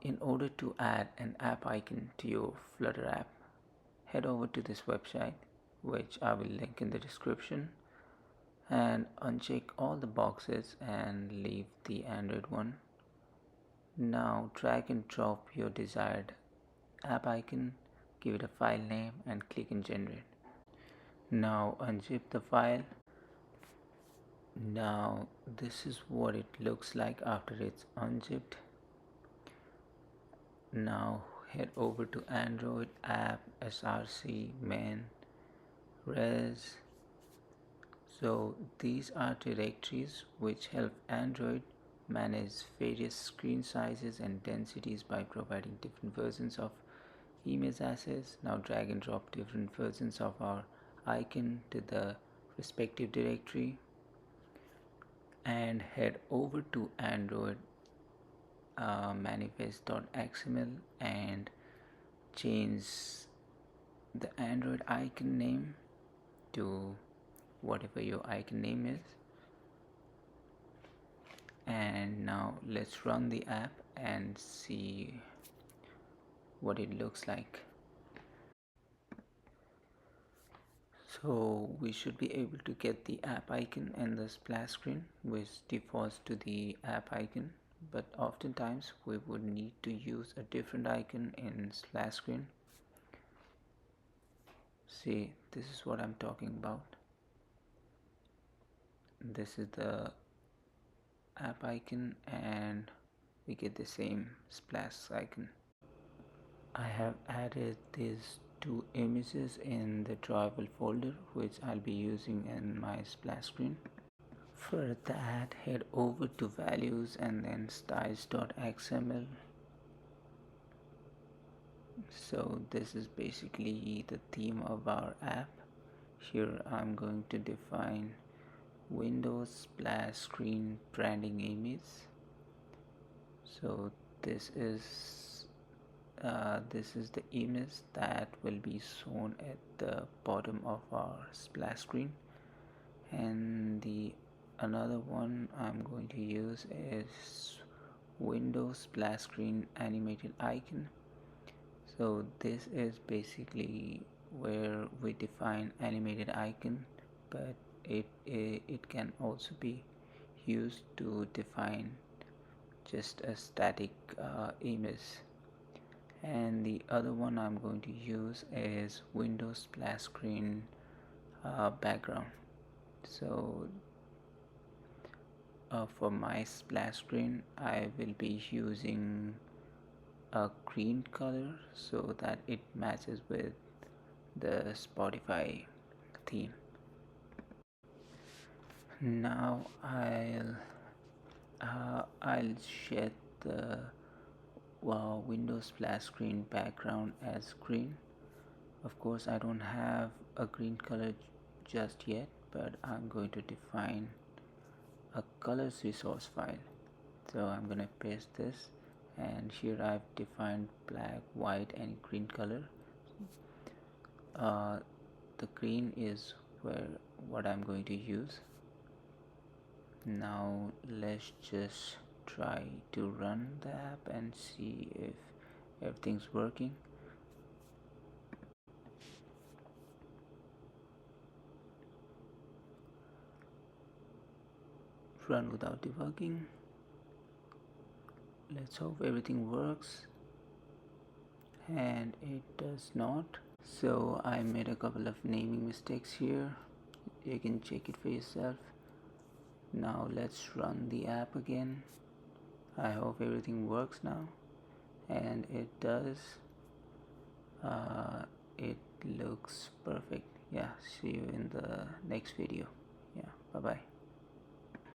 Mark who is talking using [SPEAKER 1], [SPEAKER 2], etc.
[SPEAKER 1] In order to add an app icon to your Flutter app, head over to this website, which I will link in the description, and uncheck all the boxes and leave the Android one. Now drag and drop your desired app icon, give it a file name and click in generate. Now unzip the file. Now this is what it looks like after it's unzipped. Now head over to Android app, src, main, res. So these are directories which help Android manage various screen sizes and densities by providing different versions of image assets. Now drag and drop different versions of our icon to the respective directory and head over to Android manifest.xml and change the Android icon name to whatever your icon name is. And now let's run the app and see what it looks like. So we should be able to get the app icon in the splash screen, which defaults to the app icon, but oftentimes we would need to use a different icon in splash screen. See, this is what I'm talking about. This is the app icon and we get the same splash icon. I have added these two images in the drawable folder, which I'll be using in my splash screen. For that, head over to values and then styles.xml. So this is basically the theme of our app. Here I'm going to define Windows splash screen branding image. So this is the image that will be shown at the bottom of our splash screen, and the another one I'm going to use is Windows splash screen animated icon. So this is basically where we define animated icon, but it can also be used to define just a static image. And the other one I'm going to use is Windows splash screen background. So for my splash screen I will be using a green color so that it matches with the Spotify theme. Now I'll shed the Windows splash screen background as green. Of course I don't have a green color just yet, but I'm going to define a colors resource file. So I'm gonna paste this, and here I've defined black, white and green color. The green is what I'm going to use. Now let's just try to run the app and see if everything's working. Run without debugging. Let's hope everything works, and it does not. So I made a couple of naming mistakes here. You can check it for yourself. Now let's run the app again. I hope everything works now, and it does. It looks perfect. Yeah, see you in the next video. Yeah, bye bye.